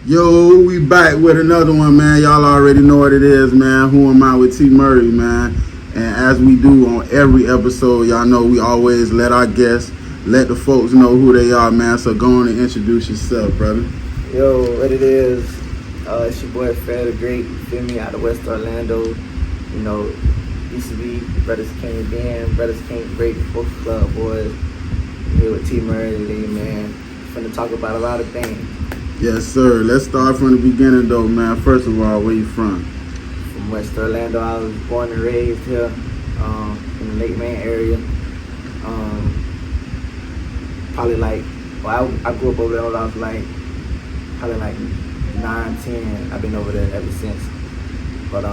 Yo, we back with another one, man. Y'all already know what it is, man. Who Am I with T. Murray, man. And as we do on every episode, y'all know we always let our guests, let the folks know who they are, man. So go on and introduce yourself, brother. Yo, what it is, it's your boy PharoTheGreat, you feel me, out of West Orlando. You know, used to be Brothers King Dan, Brothers King Great, both club boys. I'm here with T. Murray today, man. Finna talk about a lot of things. Yes, sir. Let's start from the beginning, though, man. First of all, where you from? From West Orlando. I was born and raised here in the Lake Man area. Probably like, well, I grew up over there when I was like, probably like 9, 10. I've been over there ever since. But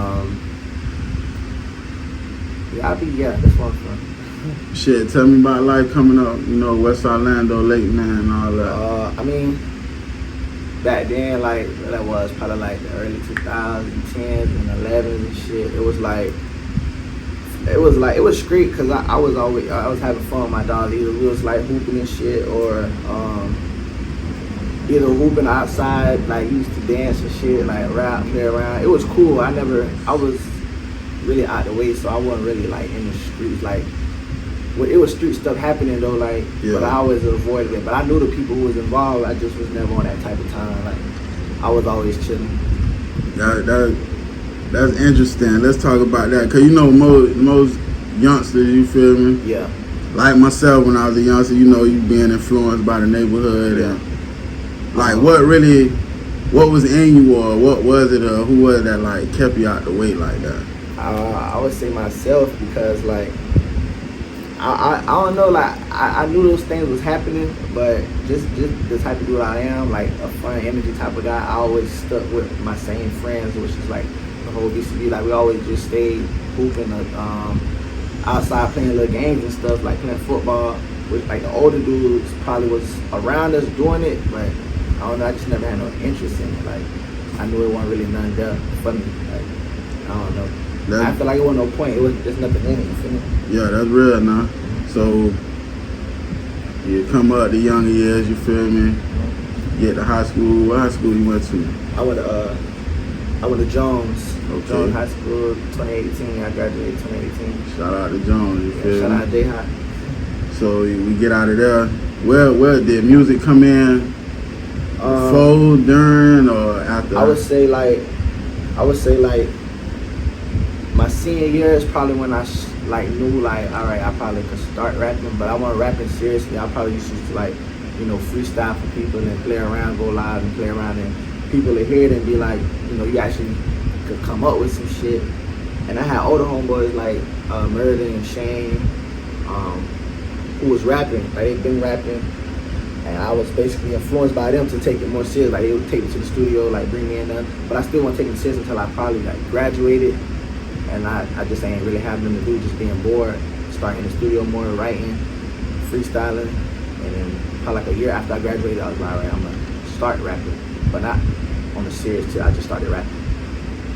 yeah, that's where I'm from. Shit, tell me about life coming up, you know, West Orlando, Lake Man, and all that. I mean, back then, like, that was probably like the early 2010s and 11s and shit. It was street because I was having fun with my dogs. Either we was like hooping and shit, or either hooping outside, like used to dance and shit, like rap, play around. It was cool. I was really out the way, so I wasn't really like in the streets. Like, it was street stuff happening though, like, yeah. But I always avoided it. But I knew the people who was involved. I just was never on that type of time. Like, I was always chilling. That's interesting. Let's talk about that, cause you know most youngsters, you feel me? Yeah. Like myself, when I was a youngster, you know, you being influenced by the neighborhood, yeah. And like what was in you, or what was it, or who was it that like kept you out the way like that? I would say myself, because like I don't know, like I knew those things was happening, but just the type of dude I am, like a fun energy type of guy. I always stuck with my same friends, which is like the whole BCB. Like, we always just stayed hooping, outside playing little games and stuff, like playing football. Which, like, the older dudes probably was around us doing it, but I don't know. I just never had no interest in it. Like, I knew it wasn't really none there for me. Like, I don't know. I feel like it wasn't no point. There's nothing in it. You feel me? Yeah, that's real now. So you come up the younger years, you feel me? Get to high school. What high school you went to? I went to Jones. Okay. Jones High School, 2018. I graduated 2018. Shout out to Jones. You feel me? Shout out to J-High. So we get out of there. Where did music come in? Before, during, or after? I would say like my senior year is probably when I knew, like, all right, I probably could start rapping, but I wasn't rapping seriously. I probably used to, like, you know, freestyle for people and play around, go live and play around, and people would hear it and be like, you know, you actually could come up with some shit. And I had older homeboys like Murder and Shane, who was rapping. Like, they'd been rapping, and I was basically influenced by them to take it more serious. Like, they would take me to the studio, like, bring me in there, but I still won't take it serious until I probably like graduated. And I just ain't really having nothing to do, just being bored, starting in the studio more, writing, freestyling. And then probably like a year after I graduated, I was like, all right, I'm gonna start rapping, but not on the serious tip. I just started rapping,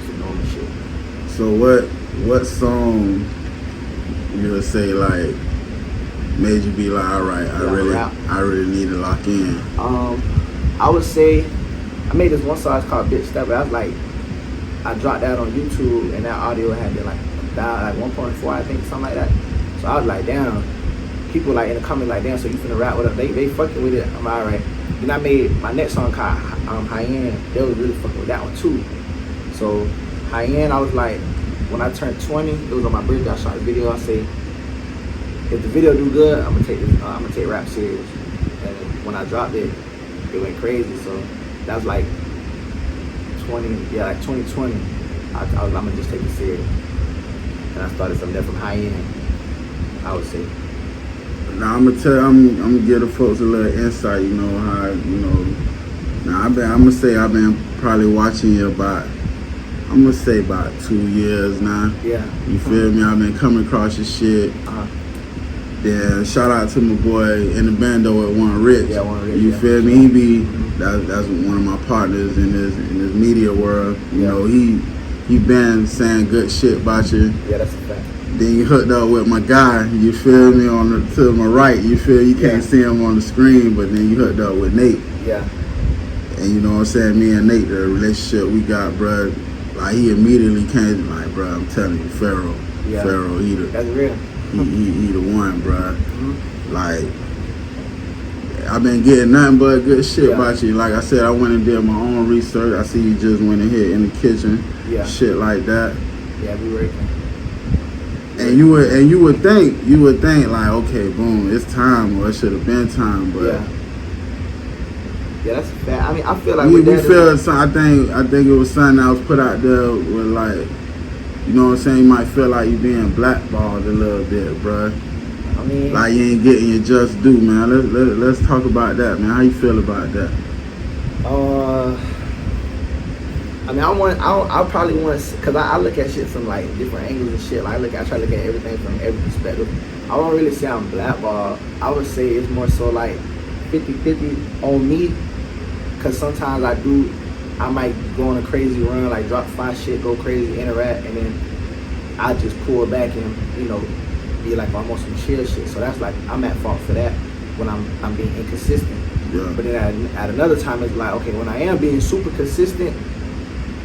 some normal shit. So what song you would say like made you be like, all right, I really need to lock in? I would say I made this one song called Bitch Step. I was like, I dropped that on YouTube, and that audio had been like 1.4, I think, something like that. So I was like, damn. People like in the comments like, damn, so you finna rap with us? They fucking with it. I'm like, all right. Then I made my next song called High End. They was really fucking with that one too. So High End, I was like, when I turned 20, it was on my birthday. I shot a video. I say, if the video do good, I'm gonna take rap serious. And when I dropped it, it went crazy. So that was like 2020, I was I'm gonna just take it serious, and I started something there from High End, I would say. Now I'm gonna give the folks a little insight. You know how, you know. Now I'm gonna say I've been probably watching you about 2 years now. Yeah. You feel me? I've been coming across your shit. Then shout out to my boy in the band though at One Rich. Yeah, One Rich. You feel me? He be that's one of my partners in this media world. You know, he been saying good shit about you. Yeah, that's a fact. Then you hooked up with my guy, you feel me, to my right. You feel you can't see him on the screen, but then you hooked up with Nate. Yeah. And you know what I'm saying, me and Nate, the relationship we got, bruh, like he immediately came like, bruh, I'm telling you, Pharaoh, he That's real. he the one, bruh. Mm-hmm. Like, I've been getting nothing but good shit about you. Like I said, I went and did my own research. I see you just went and hit in the kitchen, shit like that. Yeah, we working. And you would think like, okay, boom, it's time, or it should have been time, but yeah, that's bad. I mean, I feel like we feel I think it was something that was put out there with like, you know what I'm saying, you might feel like you being blackballed a little bit, bruh. I mean, like you ain't getting your just due, man. Let's talk about that, man. How you feel about that? I mean, I probably want to, cause I look at shit from like different angles and shit. Like I try to look at everything from every perspective. I won't really say I'm blackballed. I would say it's more so like 50-50 on me, cause sometimes I might go on a crazy run, like drop 5 shit, go crazy, interact, and then I just pull back and, you know, be like, I'm on some chill shit. So that's like, I'm at fault for that when I'm being inconsistent. Yeah. But then at another time, it's like, okay, when I am being super consistent,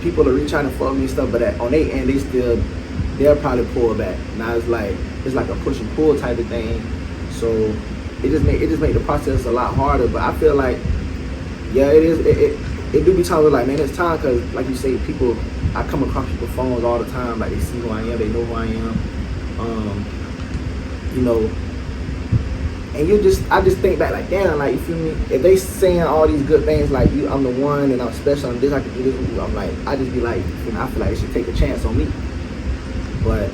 people are really trying to fuck me and stuff, but on their end, they'll probably pull back. Now it's like a push and pull type of thing. So it just make the process a lot harder. But I feel like, yeah, it do be times like, man, it's time, because like you say, I come across people's phones all the time, like they see who I am, they know who I am, you know, and I just think back like, damn, like, you feel me, if they saying all these good things like, I'm the one and I'm special, I'm this, I can do this with you, I'm like, I just be like, you know, I feel like they should take a chance on me, but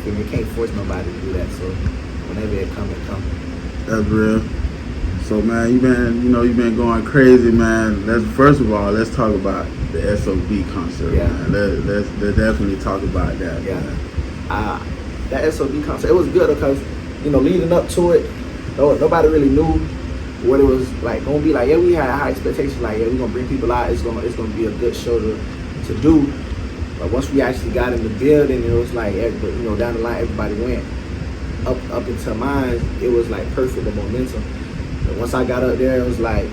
you can't force nobody to do that, so whenever it come, it come. That's real. So man, you've been going crazy, man. First of all, let's talk about the SOB concert, man. Let's definitely talk about that. Yeah. That SOB concert, it was good because, you know, leading up to it, nobody really knew what it was like gonna be like. Yeah, we had high expectations, like, yeah, we're gonna bring people out, it's gonna be a good show to do. But once we actually got in the building, it was like, you know, down the line, everybody went. Up until mine, it was like perfect, the momentum. But once I got up there, it was like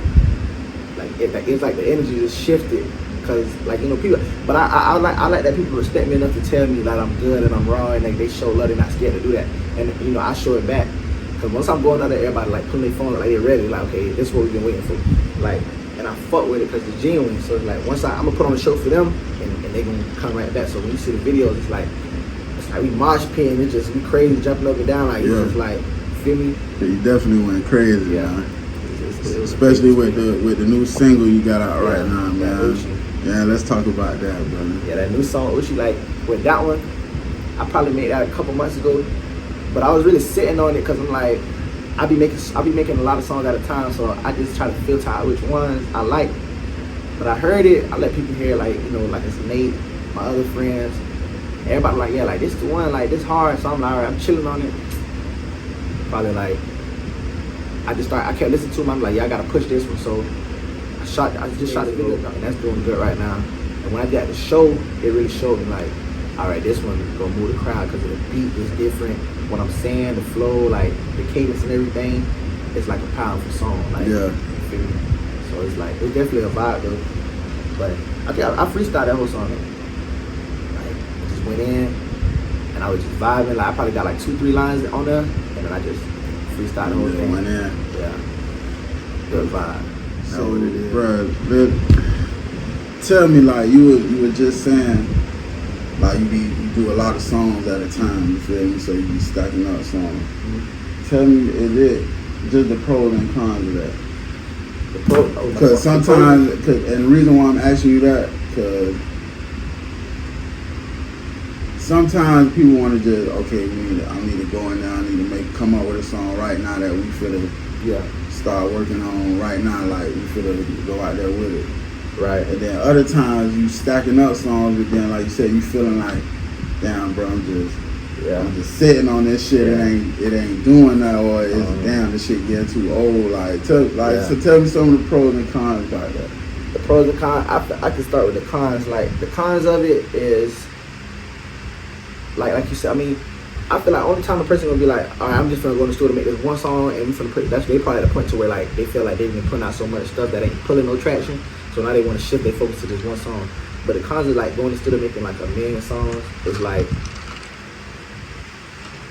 it's like the energy just shifted, cause like, you know, people. But I like that people respect me enough to tell me that I'm good and I'm raw, and they show love. They're not scared to do that, and you know, I show it back. Cause once I'm going out there, everybody like putting their phone like they're ready, like, okay, this is what we've been waiting for, like, and I fuck with it because it's genuine. So it's like, once I'm gonna put on a show for them, and they gonna come right back. So when you see the videos, it's like we mosh pit, it's just we crazy, jumping up and down, like, it's just like, feel me? Yeah, you definitely went crazy, man. Especially with the new single you got out right now, man. Yeah, let's talk about that, brother. Yeah, that new song, Uchi, like, with that one, I probably made that a couple months ago, but I was really sitting on it because I'm like, I be making a lot of songs at a time, so I just try to filter out which ones I like. But I heard it, I let people hear, like, you know, like, it's Nate, my other friends, everybody like, yeah, like, this the one, like, this hard. So I'm like, all right, I'm chilling on it. Probably like, I kept listening to him. I'm like, yeah, I gotta push this one. So I just shot the video, and that's doing good right now. And when I did the show, it really showed me like, all right, this one gonna move the crowd because the beat is different. What I'm saying, the flow, like the cadence and everything, it's like a powerful song. Like, yeah. You feel me? So it's like, it's definitely a vibe though. But I think I freestyled that whole song. Like, I just went in and I was just vibing. Like, I probably got like 2-3 lines on there, and then I just freestyled the whole thing. Went in. Yeah. Good vibe. So, bro, tell me, like, you were just saying, like, you do a lot of songs at a time, you feel me? So you be stacking up songs. Mm-hmm. Tell me, is it just the pros and cons of that? Because sometimes, and the reason why I'm asking you that, because sometimes people want to just, okay, I need to go in there, I need to come up with a song right now that we feel start working on right now, like we feel go out there with it. Right. And then other times you stacking up songs, but then like you said, you feeling like, damn, bro, I'm just sitting on this shit. Yeah. It ain't doing that, or it's damn, this shit getting too old. So tell me some of the pros and cons about that. The pros and cons. I can start with the cons. Like, the cons of it is like you said. I mean, I feel like only time a person gonna be like, all right, I'm just gonna go in the studio to make this one song, and we finna put. That's they probably at a point to where like they feel like they've been putting out so much stuff that ain't pulling no traction. So now they want to shift their focus to this one song. But the concept like going to the studio making like a million songs is like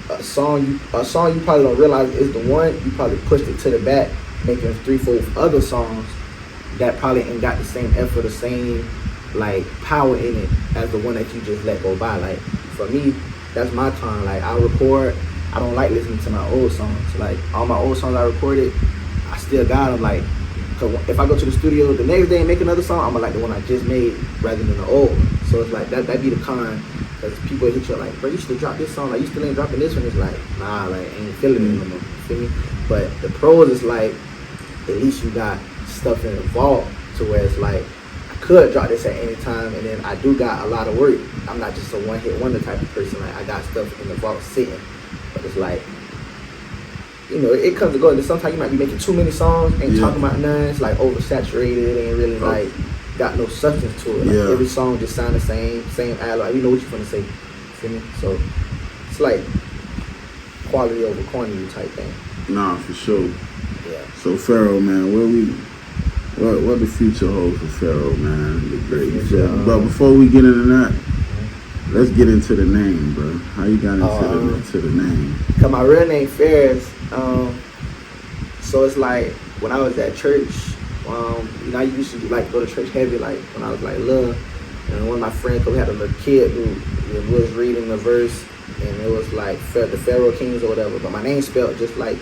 a song you probably don't realize is the one. You probably pushed it to the back, making 3-4 other songs that probably ain't got the same effort, the same like power in it as the one that you just let go by. Like for me, that's my time. Like I record, I don't like listening to my old songs. Like all my old songs I recorded, I still got them. Like, cause if I go to the studio the next day and make another song, I'm gonna like the one I just made rather than the old one. So it's like that be the con. Cause people hit you up like, bro, you should drop this song. Like you still ain't dropping this one. It's like, nah, like ain't feeling it anymore. You feel me? But the pros is like, at least you got stuff in the vault to where it's like, could drop this at any time, and then I do got a lot of work. I'm not just a one-hit wonder type of person. Like I got stuff in the vault sitting, but it's like, you know, it comes and goes. And sometimes you might be making too many songs, ain't talking about none. It's like oversaturated, ain't really like got no substance to it. Like every song just sound the same ad. Like you know what you're gonna say, feel me? So it's like quality over quantity type thing. Nah, for sure. Yeah. So Pharaoh, man, what the future holds for Pharaoh, man, the great. But before we get into that, let's get into the name, bro. How you got into the name? Cause my real name Ferris. So it's like when I was at church, you know, I used to like go to church heavy, like when I was like little. And one of my friends, we had a little kid who was reading a verse, and it was like the Pharaoh Kings or whatever. But my name spelled just like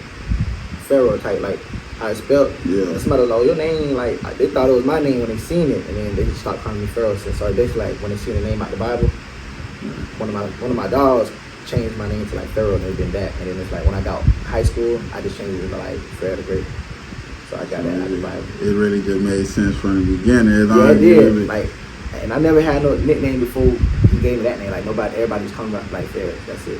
Pharaoh type, like how it's spelled. And somebody was like, oh, your name, like they thought it was my name when they seen it, and then they just stopped calling me Pharaoh. So basically, like when they seen the name out the Bible, one of my dogs changed my name to like Pharaoh, and it's been that. And then it's like when I got high school, I just changed it to like PharoTheGreat. So I got that out of the Bible. It really just made sense from the beginning. Yeah, it did. Like, and I never had no nickname before he gave me that name. Like everybody just called me like Ferris. That's it.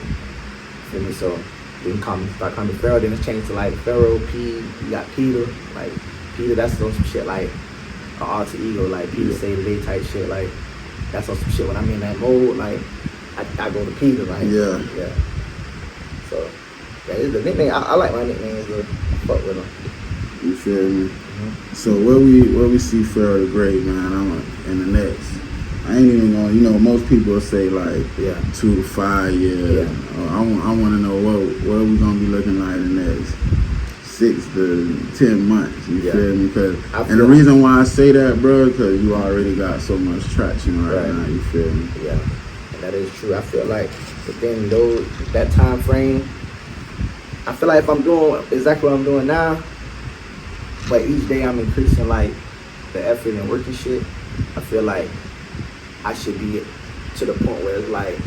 Feel me? So you can start calling me Pharaoh. Then it's changed to like Pharaoh P. You got Peter. Like Peter, that's on some shit like an alter ego. Like Peter say the day type shit. Like that's on some shit when I'm in that mode. Like I go to Peter. Like yeah. So yeah, it's the nickname. I like my nicknames. Fuck with them. You feel me? So where we see PharoTheGreat, man, in the next, I ain't even gonna, you know, most people will say like 2 to 5 years. I want to know what we gonna be looking like in the next 6 to 10 months. You feel me? And the reason why I say that, bro, because you already got so much traction right now. You feel me? Yeah, and that is true. I feel like within that time frame, I feel like if I'm doing exactly what I'm doing now, but each day I'm increasing like the effort and working shit, I feel like I should be to the point where it's like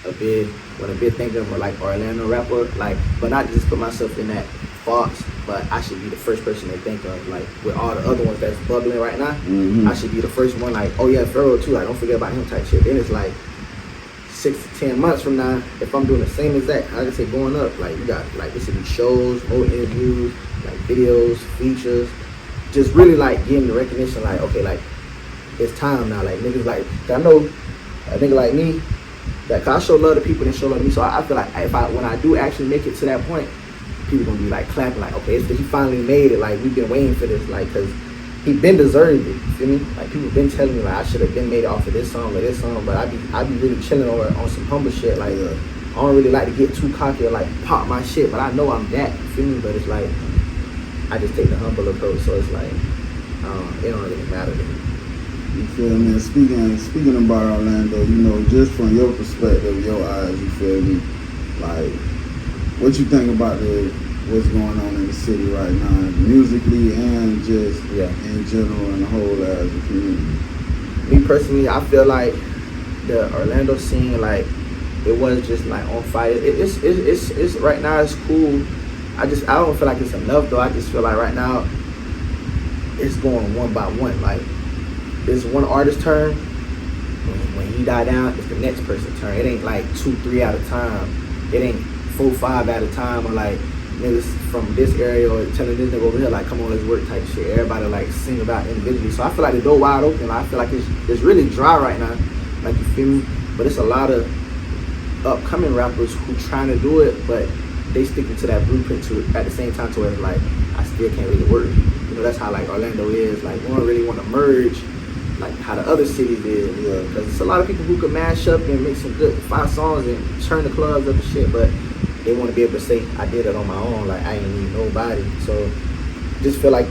a big thinker or like Orlando rapper, like, but not just put myself in that box, but I should be the first person they think of, like with all the other ones that's bubbling right now. I should be the first one, like, oh yeah, Pharaoh too, like don't forget about him type shit. Then it's like 6 to 10 months from now, if I'm doing the same as that, like I say, going up, like you got like this would be shows, more interviews, like videos, features, just really like getting the recognition, like okay, like it's time now, like niggas like, I know a nigga like me, that cause I show love to people and show love to me, so I feel like when I do actually make it to that point, people gonna be like clapping, like okay, he finally made it, like we've been waiting for this, like cause he been deserved it, you feel me? Like people been telling me like I should have been made it off of this song or this song, but I be really chilling on some humble shit, like I don't really like to get too cocky or like pop my shit, but I know I'm that, you feel me? But it's like I just take the humble approach, so it's like it don't really matter to me. You feel me? Speaking about Orlando, you know, just from your perspective, your eyes, you feel me? Like, what you think about what's going on in the city right now, musically and just in general and the whole as a community? Me personally, I feel like the Orlando scene, like, it was just like on fire. It's right now it's cool. I don't feel like it's enough though. I just feel like right now it's going one by one. Like it's one artist's turn. When he die down, it's the next person's turn. It ain't like 2, 3 at a time. It ain't 4, 5 at a time, or like niggas from this area or telling this nigga over here like, come on, let's work type shit. Everybody like sing about individually. So I feel like the door wide open. I feel like it's really dry right now. Like, you feel me? But it's a lot of upcoming rappers who trying to do it, but they sticking to that blueprint to at the same time to where it's like I still can't really work with people. You know, that's how like Orlando is. Like we don't really want to merge like how the other cities is. Yeah. Because it's a lot of people who could mash up and make some good 5 songs and turn the clubs up and shit, but they want to be able to say I did it on my own. Like I ain't need nobody. So just feel like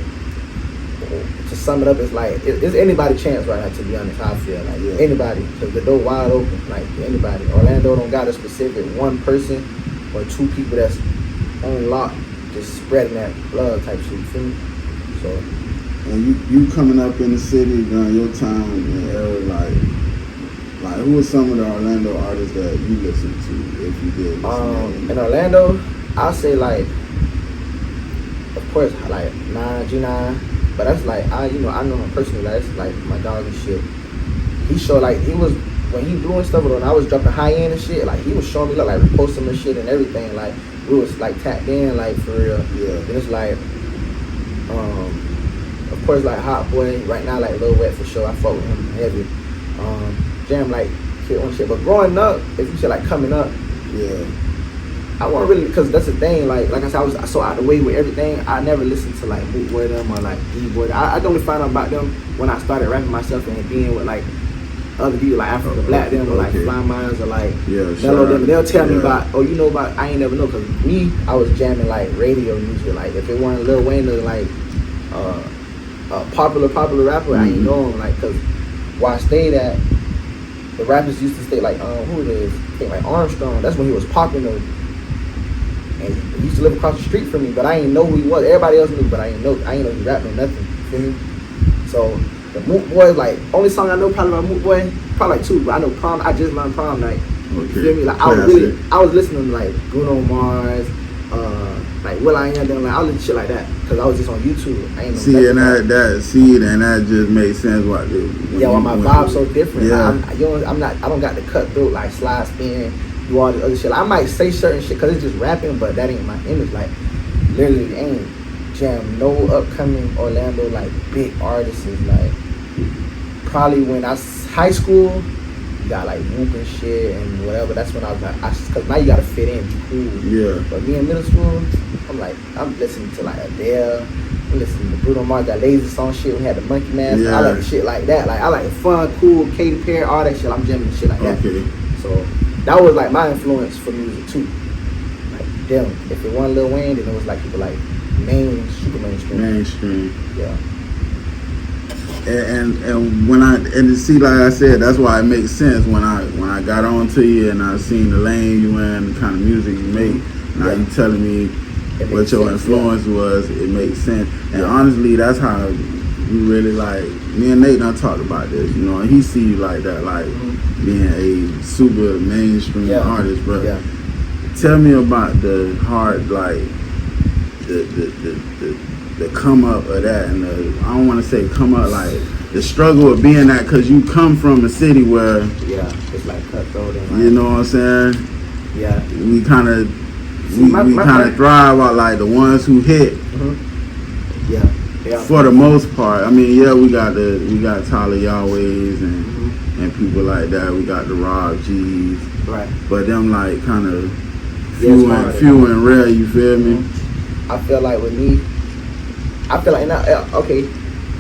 to sum it up, it's like it's anybody's chance right now. To be honest, how I feel like anybody, because the door wide open. Like anybody. Orlando don't got a specific one person or 2 people that's on lock, just spreading that love type shit. You feel me? So. And you coming up in the city during your time and era, like who are some of the Orlando artists that you listen to, if you did? In Orlando, I'll say like, of course, like G9, but that's like I know him personally. Like, that's like my dog and shit. He showed like he was when he doing stuff when I was dropping high end and shit. Like he was showing me like reposting my shit and everything. Like we was like tapped in like for real. Yeah. And it's like, of course, like Hot Boy right now, like Lil Wet for sure. I fuck with him heavy. Jam like shit on shit. But growing up, if you say like coming up, yeah, I wasn't really, because that's the thing. Like I said, I was so out of the way with everything. I never listened to like Moot Boy them or like D-Boy. I only found out about them when I started rapping myself and being with like other people like Africa Black them or like Fly Minds or like Mellow them. They'll tell me about, oh, you know about, I ain't never know, because I was jamming like radio music. Like if it wasn't Lil Wayne or like popular rapper, I ain't know him. Like, because where I stayed at, the rappers used to stay like who it is? I think like Armstrong. That's when he was popular. And he used to live across the street from me, but I ain't know who he was. Everybody else knew, but I ain't know he rapped or nothing. You feel me? So the Moot Boy, like only song I know probably about Moot Boy, probably like 2, but I know Prom. I just learned Prom Night. You feel me? Like I was listening to like Bruno Mars, like Will I Am, then like all this shit like that, because I was just on YouTube. I ain't know that just makes sense. My vibe's so different. Yeah. I don't got the cutthroat like slide spin, do all the other shit. Like, I might say certain shit because it's just rapping, but that ain't my image. Like literally ain't jam no upcoming Orlando like big artists. Like probably when I was high school, you got like Whoop and shit and whatever. That's when I was like, because now you gotta fit in, be cool. Yeah. But me in middle school, I'm listening to like Adele. I'm listening to Bruno Mars, that Lazy Song shit. We had the Monkey Mask. Yeah. I like the shit like that. Like I like the fun, cool, Katy Perry, all that shit. I'm jamming shit like that. Okay. So that was like my influence for music too. Like damn, if it wasn't Lil Wayne, then it was like people like super mainstream. Mainstream. Yeah. And when see, like I said, that's why it makes sense when I got on to you and I seen the lane you in, the kind of music you make. Now you telling me what your influence was, it makes sense. And honestly, that's how you really like. Me and Nate done talked about this, you know, and he see you like that, like being a super mainstream artist. But tell me about the hard, like the come up of that, and I don't want to say come up, like the struggle of being that, because you come from a city where it's like cutthroat and like, you know what I'm saying, we kind of thrive out like the ones who hit for the most part. I mean, we got Tyler Yahweh's and people like that. We got the Rob G's, right? But them like kind of few and rare. You feel me? I feel like with me,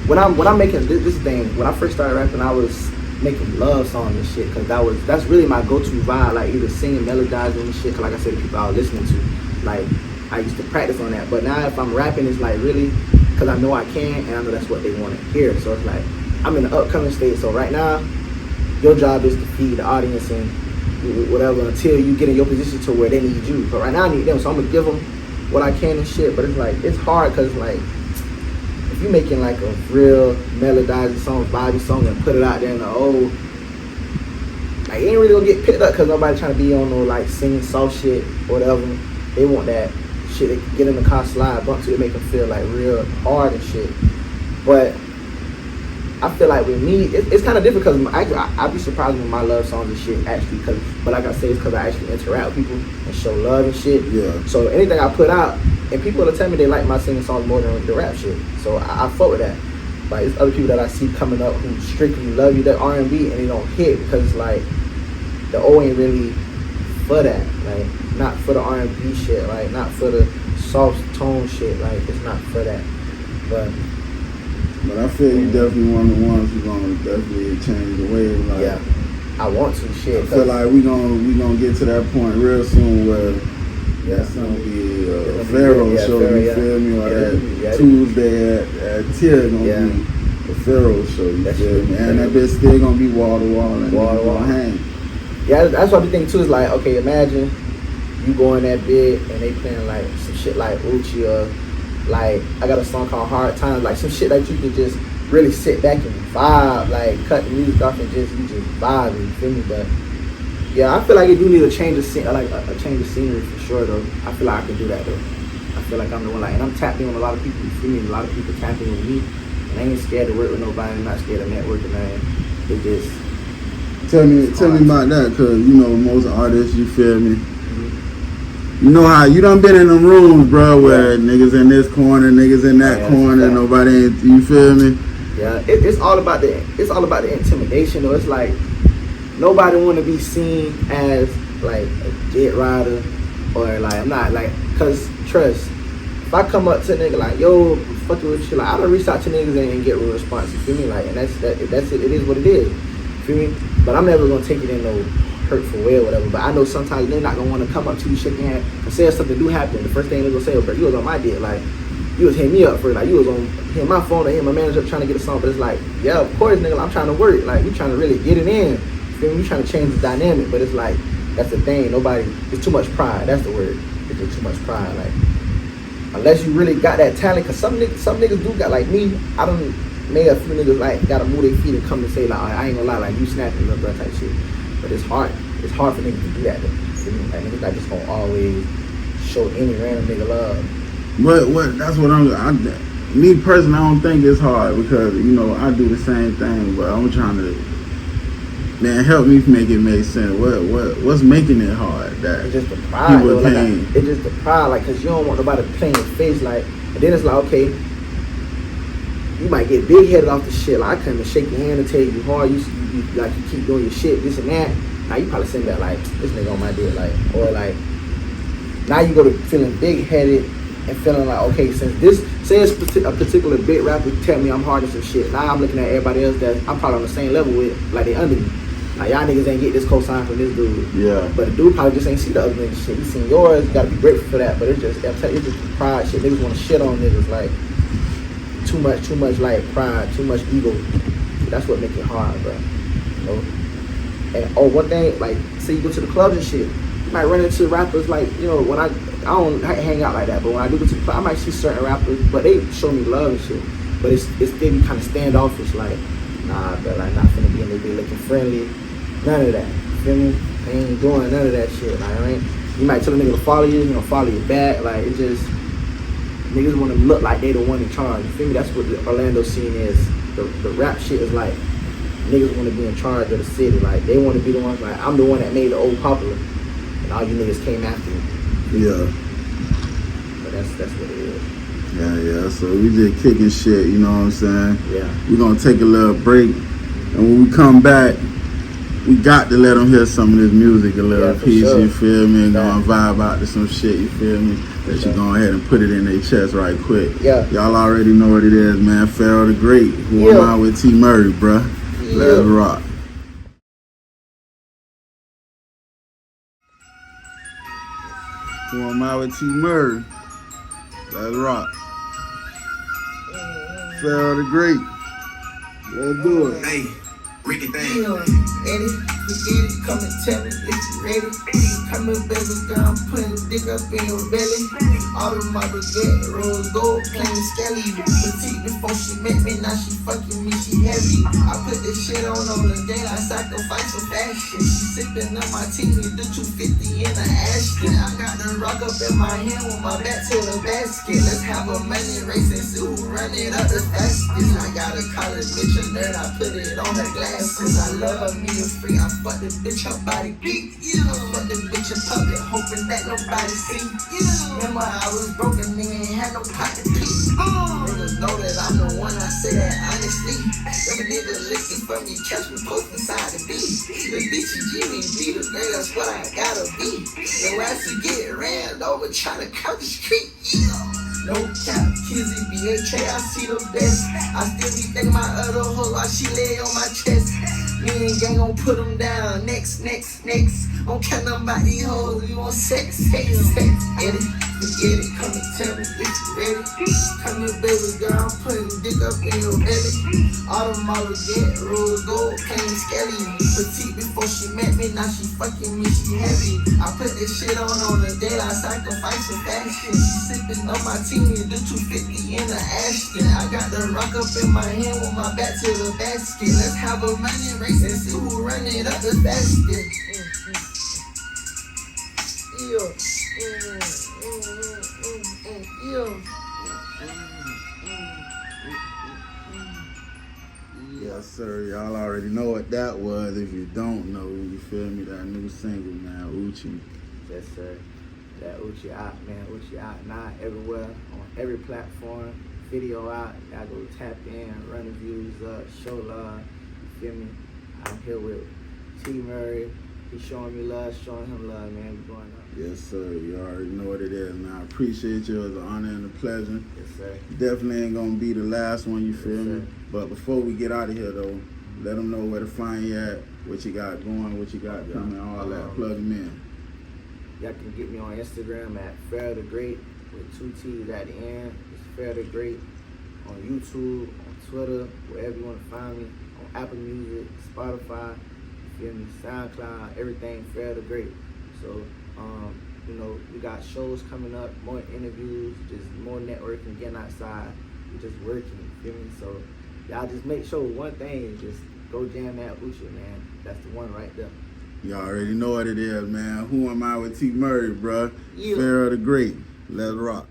when I'm making this thing, when I first started rapping, I was making love songs and shit, because that's really my go-to vibe, like either singing, melodizing and shit, because like I said, the people I was listening to, like I used to practice on that. But now if I'm rapping, it's like really, because I know I can, and I know that's what they want to hear. So it's like, I'm in the upcoming stage, so right now, your job is to feed the audience and whatever until you get in your position to where they need you. But right now I need them, so I'm going to give them what I can and shit. But it's like, it's hard, because like, if you making like a real melodizing song, Bobby song, and put it out there in the old, like it ain't really gonna get picked up, because nobody trying to be on no like singing soft shit or whatever. They want that shit, they get in the car, slide, bump to it, make them feel like real hard and shit. But I feel like with me, it's kind of different, because I'd be surprised with my love songs and shit, actually, but like I say, it's because I actually interact with people and show love and shit. Yeah. So anything I put out, and people will tell me they like my singing songs more than the rap shit. So I fuck with that. Like, it's other people that I see coming up who strictly love you, that R&B, and they don't hit, because it's like, the O ain't really for that. Like, not for the R&B shit. Like, not for the soft tone shit. Like, it's not for that. But I feel you definitely one of the ones who gonna definitely change the wave. Like, yeah, I want to shit. I feel like we gonna get to that point real soon where that's gonna be a Pharaoh show. You feel me? Or that Tuesday at 10 gonna be a Pharaoh show. You feel me? And that bitch still gonna be wall to wall and gonna hang. Yeah, that's what I be thinking too. Is like, okay, imagine you go in that bit and they playing like some shit like Uchi or like I got a song called Hard Times, like some shit that you can just really sit back and vibe, like cut the music off and just vibe, you feel me? But yeah, I feel like you do need a change of scene, like a change of scenery for sure though. I feel like I can do that though. I feel like I'm the one, like, and I'm tapped in with a lot of people, you feel me? A lot of people tapped in with me, and I ain't scared to work with nobody. I'm not scared of networking, man. It just tell me about that, cause you know most artists, you feel me? You know how you done been in them rooms, bro, where niggas in this corner, niggas in that corner, nobody ain't, you feel me? Yeah, it's all about the intimidation though. It's like nobody want to be seen as like a jet rider or like I'm not like, cause trust, if I come up to a nigga like, yo, fucking with you, like I don't reach out to niggas and get real response, you feel me? Like, and that's it. It is what it is, you feel me? But I'm never gonna take it in no hurtful way or whatever. But I know sometimes they're not gonna want to come up to you, shake your hand, and say if something do happen. The first thing they're gonna say, bro, you was on my dick, like you was hitting me up for, like you was on hitting my phone or hitting my manager trying to get a song. But it's like, yeah, of course, nigga, I'm trying to work. Like we trying to really get it in. You feel me? We trying to change the dynamic. But it's like that's the thing. It's too much pride. That's the word. It's too much pride. Like unless you really got that talent, cause some niggas do got, like me. I don't made a few niggas like gotta move their feet and come and say like, I ain't gonna lie, like you snapping little bro type shit. But it's hard. It's hard for niggas to do that though. Like niggas not just gonna always show any random nigga love. What that's what me personally, I don't think it's hard because, you know, I do the same thing, but I'm trying to, man, help me make it make sense. What's making it hard? That it's just the pride, though. Like, it's just the pride, like, cause you don't want nobody playing your face, like, and then it's like, okay, you might get big headed off the shit. Like I come and shake your hand and tell you hard, you like you keep doing your shit, this and that. Now you probably send that like, this nigga on my dick, like, or like, now you go to feeling big headed and feeling like, okay, since this, say it's a particular big rapper tell me I'm hard and some shit. Now I'm looking at everybody else that I'm probably on the same level with, like they under me. Like y'all niggas ain't get this cosign from this dude. Yeah. But the dude probably just ain't see the other niggas shit. He seen yours, you gotta be grateful for that. But it's just the pride shit. Niggas wanna shit on niggas, like too much like pride, too much ego. That's what make it hard, bro. You know? And one thing, like, say you go to the clubs and shit, you might run into rappers like, you know, when I don't hang out like that, but when I do go to the club, I might see certain rappers, but they show me love and shit. But it's still be kind of standoffish, like, nah, bro, like, not finna be in there looking friendly, none of that. You feel me? I ain't doing none of that shit. Like, I ain't. You might tell a nigga to follow you, you know, follow you back. Like, it just niggas want to look like they the one in charge. You feel me? That's what the Orlando scene is. The rap shit is like niggas want to be in charge of the city. Like they want to be the ones. Like I'm the one that made the old popular, and all you niggas came after me. Yeah. But that's what it is. Yeah. So we just kicking shit. You know what I'm saying? Yeah. We're gonna take a little break, and when we come back, we got to let them hear some of this music a little piece. Sure. You feel me? And gonna vibe out to some shit. You feel me? That you go ahead and put it in their chest right quick. Yeah. Y'all already know what it is, man. Pharaoh the Great. Who am I with T Murray, bruh? Yeah. Let's rock. Who am I with T Murray? Let's rock. Pharaoh the Great. Let's do it. Hey, Ricky thing. Eddie, forget it, come and tell me if you ready. Come here, baby girl, I'm putting dick up in your belly. All of my baguette, rose gold, plain skelly. Petite before she met me, now she fucking me, she heavy. I put this shit on the day I sacrifice for fashion. She sipping on my tea, do 250 in an Ashton. I got the rock up in my hand with my back to the basket. Let's have a money race and see who run it up the fastest. I got a college bitch, a nerd, I put it on her glasses. I love me a free, I fuck the bitch, her body beat. I fuck the bitch in public, hoping that nobody see. Remember I was broken, nigga ain't had no pocket piece. Niggas know that I'm the one, I say that honestly. If a nigga looking for me, catch me post inside the beat. The bitch you give me be the great, that's what I gotta be. The ass to get ran over, tryna cut the street. No cap, Kizzy, BHA, I see the best. I still be thinking my other hoe while she lay on my chest. Me and gang gon' put them down. Next. Don't care nothing about these hoes. We want sex. Get it, forget it. Come and tell me if you ready. Come here, baby girl, I'm putting dick up in your belly. All the models get rose gold, plain skelly. Petite before she met me, now she fucking me, she heavy. I put this shit on the day I sacrifice for fashion. She sipping on my team, you do 250 in the Ashton. I got the rock up in my hand with my back to the basket. Let's have a money race and see who run it up the basket. Yes, sir. Y'all already know what that was. If you don't know, you feel me? That new single, man, Uchi. Yes, sir. That Uchi out, man. Uchi out now everywhere, on every platform. Video out. Y'all go tap in, run the views up, show love. You feel me? I'm here with T. Murray. He's showing me love, showing him love, man. We going up. Yes, sir. You already know what it is, man. I appreciate you. It was an honor and a pleasure. Yes, sir. Definitely ain't gonna be the last one, you feel Yes, me? sir. But before we get out of here, though, let them know where to find you at, what you got going, what you got coming, all that. Plug them in. Y'all can get me on Instagram at PharoTheGreat with 2 T's at the end. It's PharoTheGreat. On YouTube, on Twitter, wherever you want to find me. On Apple Music, Spotify, you feel me, SoundCloud, everything PharoTheGreat. So, we got shows coming up, more interviews, just more networking, getting outside. We just working, you feel me? So, y'all just make sure one thing is just go jam that Uchi, man. That's the one right there. Y'all already know what it is, man. Who am I with T. Murray, bruh? Yeah. PharoTheGreat. Let's rock.